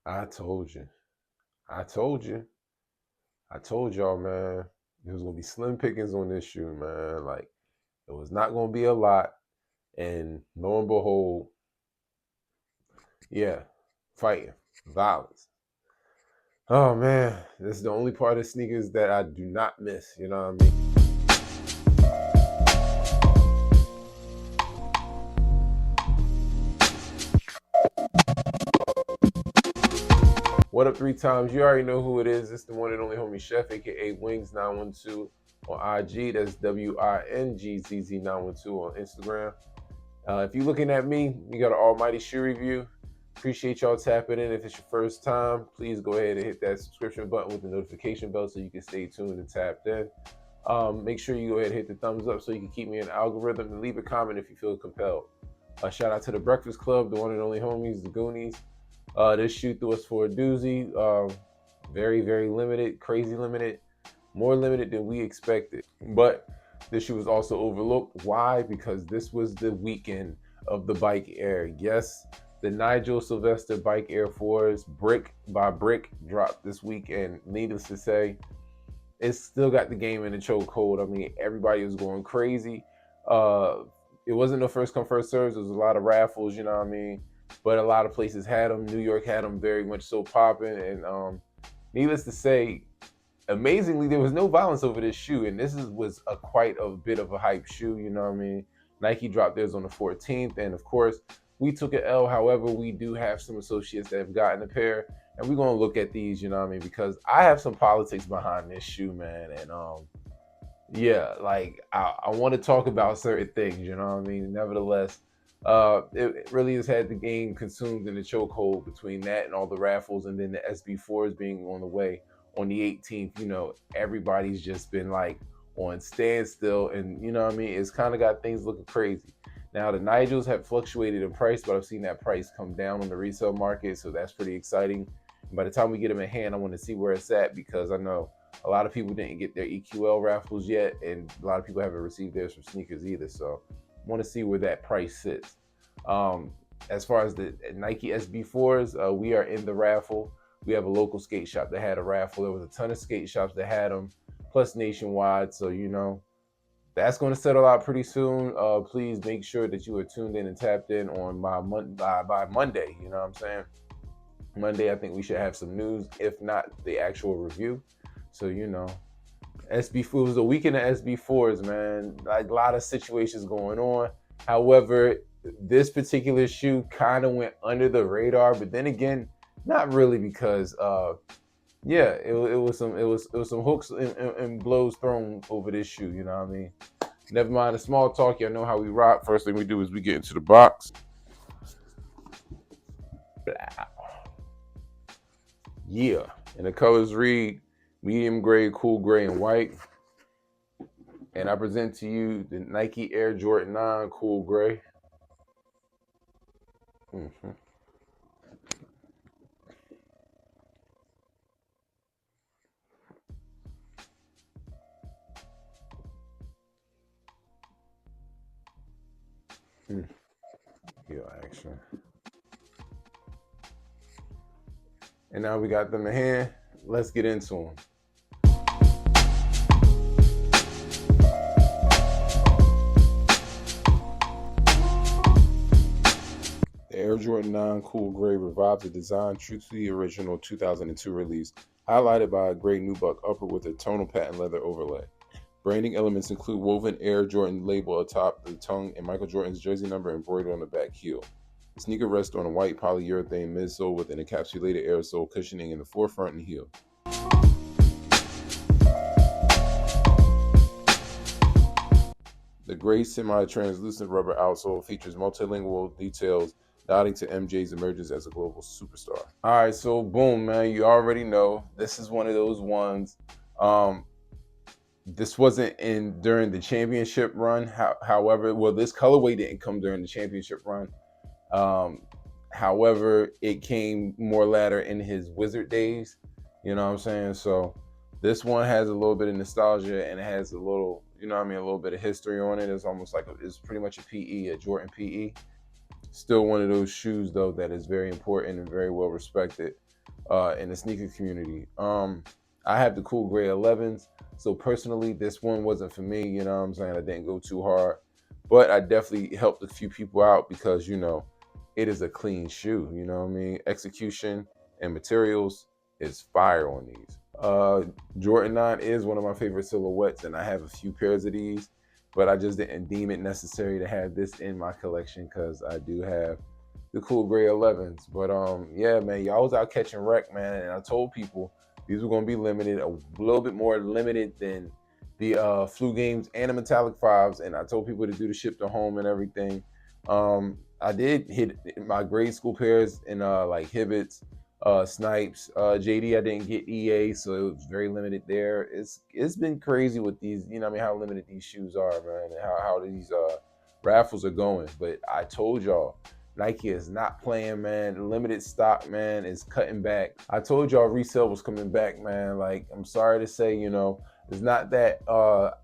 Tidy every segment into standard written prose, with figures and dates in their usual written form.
I told you. I told you. I told y'all, man. There was gonna be slim pickings on this shoe, man. Like it was not gonna be a lot. And lo and behold, yeah, fighting, violence. Oh man, this is the only part of sneakers that I do not miss. You know what I mean? What up, three times? You already know who it is. It's the one and only homie Chef, aka Wings912 on IG. That's WINGZZ912 on Instagram. If you're looking at me, you got an almighty shoe review. Appreciate y'all tapping in. If it's your first time, please go ahead and hit that subscription button with the notification bell so you can stay tuned and tapped in. Make sure you go ahead and hit the thumbs up so you can keep me in the algorithm, and leave a comment if you feel compelled. Shout out to the Breakfast Club, the one and only homies, the Goonies. This shoe threw us for a doozy. Very, very limited, crazy limited, more limited than we expected. But this shoe was also overlooked. Why? Because this was the weekend of the Bike Air. Yes, the Nigel Sylvester Bike Air 4s, brick by brick, dropped this weekend. Needless to say, it's still got the game in the chokehold. I mean, everybody was going crazy. It wasn't no first come first serves. There was a lot of raffles, you know what I mean. But a lot of places had them. New York had them very much so popping. And needless to say, amazingly, there was no violence over this shoe. And was quite a bit of a hype shoe, you know what I mean. Nike dropped theirs on the 14th, and of course, we took an L. However, we do have some associates that have gotten a pair, and we're gonna look at these, you know what I mean, because I have some politics behind this shoe, man. And yeah, like I want to talk about certain things, you know what I mean. Nevertheless, it really has had the game consumed in the chokehold between that and all the raffles, and then the SB4s being on the way on the 18th. You know, everybody's just been like on standstill, and you know what I mean. It's kind of got things looking crazy. Now the Nigels have fluctuated in price, but I've seen that price come down on the resale market, so that's pretty exciting. And by the time we get them in hand, I want to see where it's at, because I know a lot of people didn't get their EQL raffles yet, and a lot of people haven't received theirs from sneakers either. So I want to see where that price sits. As far as the Nike SB4s, we are in the raffle. We have a local skate shop that had a raffle. There was a ton of skate shops that had them, plus nationwide. So, you know, that's going to settle out pretty soon. Please make sure that you are tuned in and tapped in on by Monday. You know what I'm saying? Monday, I think we should have some news, if not the actual review. So, you know, SB4 was a weekend of SB4s, man. Like a lot of situations going on. However, this particular shoe kind of went under the radar, but then again, not really, because yeah, it was some hooks and blows thrown over this shoe. You know what I mean? Never mind the small talk. Y'all know how we rock. First thing we do is we get into the box. Blah. Yeah, and the colors read medium gray, cool gray, and white. And I present to you the Nike Air Jordan 9 Cool Gray. Mm-hmm. Yeah, action. And now we got them in hand. Let's get into them. The Air Jordan 9 Cool Gray revives a design true to the original 2002 release, highlighted by a gray nubuck upper with a tonal patent leather overlay. Branding elements include woven Air Jordan label atop the tongue and Michael Jordan's jersey number embroidered on the back heel. The sneaker rests on a white polyurethane midsole with an encapsulated air sole cushioning in the forefront and heel. The gray semi-translucent rubber outsole features multilingual details nodding to MJ's emergence as a global superstar. All right, so boom, man, you already know this is one of those ones. This wasn't in during the championship run. However, well, this colorway didn't come during the championship run. However, it came more later in his Wizard days. You know what I'm saying? So this one has a little bit of nostalgia, and it has a little, you know what I mean, a little bit of history on it. It's almost like it's pretty much a PE, a Jordan PE. Still one of those shoes though that is very important and very well respected. in the sneaker community. I have the cool gray 11s. So personally, this one wasn't for me. You know what I'm saying? I didn't go too hard, but I definitely helped a few people out because it is a clean shoe. You know what I mean? Execution and materials is fire on these. Jordan 9 is one of my favorite silhouettes, and I have a few pairs of these, but I just didn't deem it necessary to have this in my collection because I do have the cool gray 11s. But yeah, man, y'all was out catching wreck, man, and I told people these were gonna be limited, a little bit more limited than the flu games and the metallic fives, and I told people to do the ship to home and everything. I did hit my grade school pairs in like Hibbett's, Snipes, JD. I didn't get EA, so it was very limited there. It's been crazy with these, I mean, how limited these shoes are, man, and how these raffles are going. But I told y'all, Nike is not playing, man. Limited stock, man, is cutting back. I told y'all resale was coming back, man. Like, I'm sorry to say, it's not that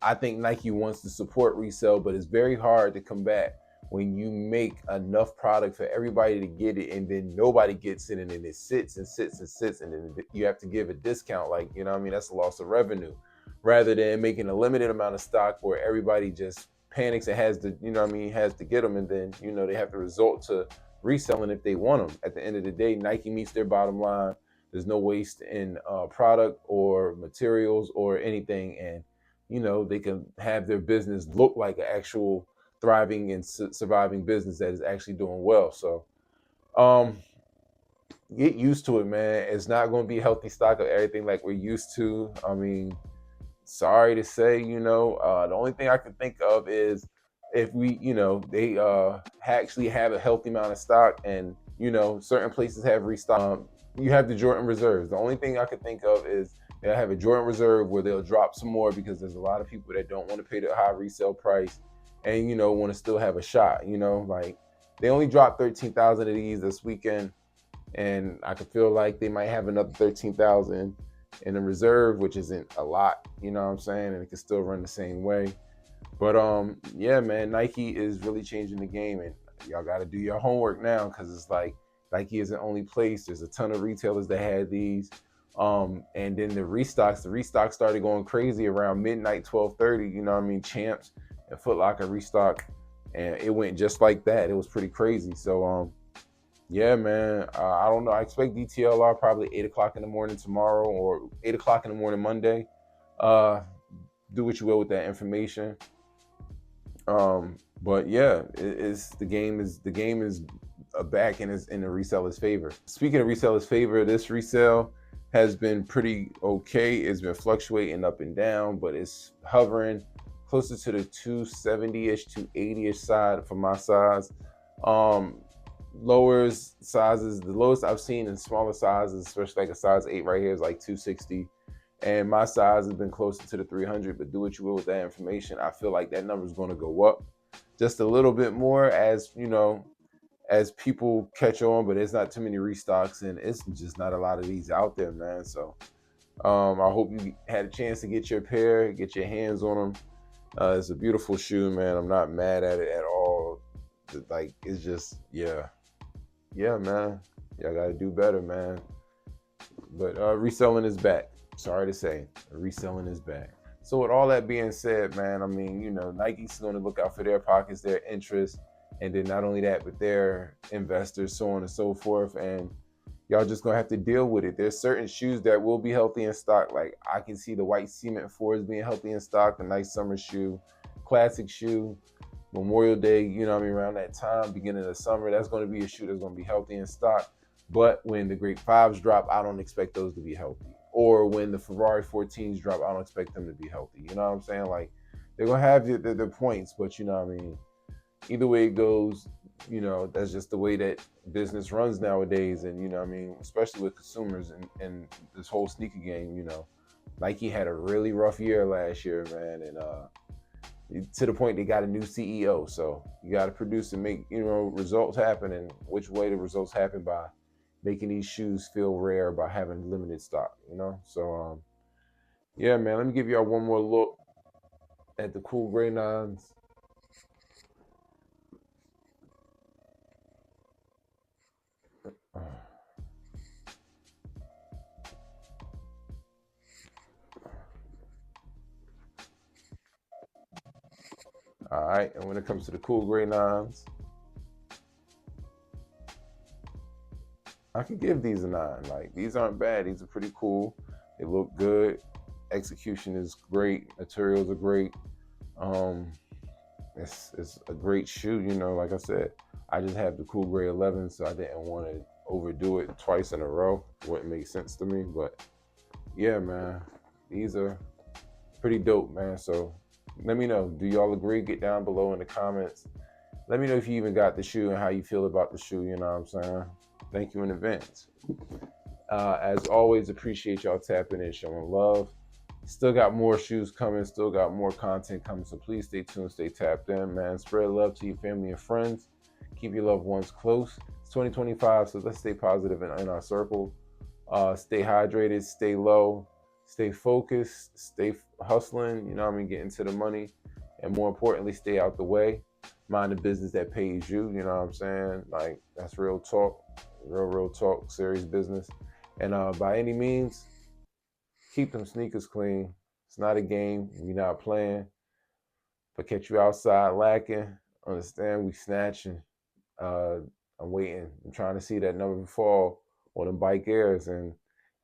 I think Nike wants to support resale, but it's very hard to combat when you make enough product for everybody to get it and then nobody gets it and then it sits and sits and sits and then you have to give a discount. Like, what I mean? That's a loss of revenue rather than making a limited amount of stock where everybody just panics and has to, has to get them, and then, they have to resort to reselling if they want them. At the end of the day, Nike meets their bottom line. There's no waste in product or materials or anything, and they can have their business look like an actual thriving and surviving business that is actually doing well. So, um, get used to it, man. It's not going to be a healthy stock of everything like we're used to. I mean, sorry to say, the only thing I can think of is if we, they actually have a healthy amount of stock, and certain places have restock. You have the Jordan reserves. The only thing I could think of is they'll have a Jordan reserve where they'll drop some more because there's a lot of people that don't want to pay the high resale price, and want to still have a shot. Like they only dropped 13,000 of these this weekend, and I could feel like they might have another 13,000 in the reserve, which isn't a lot, you know what I'm saying? And it can still run the same way. But yeah, man, Nike is really changing the game, and y'all got to do your homework now because it's like Nike isn't only place. There's a ton of retailers that had these. And then the restocks started going crazy around midnight, 12:30. You know what I mean? Champs and Foot Locker restock, and it went just like that. It was pretty crazy. So yeah, man. I don't know. I expect DTLR probably 8 o'clock in the morning tomorrow or 8 o'clock in the morning Monday. Uh, do what you will with that information. But yeah, the game is back and is in the reseller's favor. Speaking of reseller's favor, this resale has been pretty okay. It's been fluctuating up and down, but it's hovering closer to the 270-ish, 280-ish side for my size. Lower sizes, the lowest I've seen in smaller sizes, especially like a size 8 right here, is like 260. And my size has been closer to the 300, but do what you will with that information. I feel like that number is going to go up just a little bit more as people catch on, but there's not too many restocks and it's just not a lot of these out there, man. So I hope you had a chance to get your pair, get your hands on them. It's a beautiful shoe, man. I'm not mad at it at all. Like, it's just, yeah, man. Y'all gotta do better, man. But reselling is back. Sorry to say, reselling is back. So with all that being said, man, I mean, Nike's going to look out for their pockets, their interests, and then not only that, but their investors, so on and so forth. And y'all just gonna have to deal with it. There's certain shoes that will be healthy in stock. Like I can see the white cement 4s being healthy in stock, a nice summer shoe, classic shoe. Memorial Day, around that time, beginning of summer, that's going to be a shoe that's going to be healthy in stock. But when the Great Fives drop, I don't expect those to be healthy. Or when the Ferrari 14s drop, I don't expect them to be healthy. You know what I'm saying? Like, they're going to have their points, but you know what I mean? Either way it goes, that's just the way that business runs nowadays. And, what I mean? Especially with consumers and this whole sneaker game, Nike had a really rough year last year, man. And, to the point they got a new CEO. So you got to produce and make, results happen. And which way the results happen by making these shoes feel rare by having limited stock, So, yeah, man, let me give y'all one more look at the cool gray nines. All right, and when it comes to the cool gray 9s, I could give these a 9. Like, these aren't bad. These are pretty cool. They look good. Execution is great. Materials are great. It's a great shoe. You know, like I said, I just have the cool gray 11, so I didn't want to overdo it twice in a row. It wouldn't make sense to me. But yeah, man, these are pretty dope, man. So let me know. Do y'all agree? Get down below in the comments. Let me know if you even got the shoe and how you feel about the shoe. You know what I'm saying? Thank you in advance. As always, appreciate y'all tapping in, showing love. Still got more shoes coming, still got more content coming, so please stay tuned, stay tapped in, man. Spread love to your family and friends. Keep your loved ones close. It's 2025, so let's stay positive in our circle. Stay hydrated, stay low, stay focused, stay hustling, you know what I mean, get into the money, and more importantly, stay out the way. Mind the business that pays you, you know what I'm saying? Like, that's real talk, real talk, serious business. And by any means, keep them sneakers clean. It's not a game. We're not playing. If I catch you outside lacking, understand we snatching. I'm waiting. I'm trying to see that number fall on them bike airs. And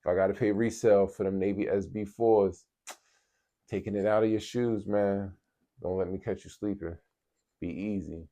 if I got to pay resale for them Navy SB4s, taking it out of your shoes, man. Don't let me catch you sleeping. Be easy.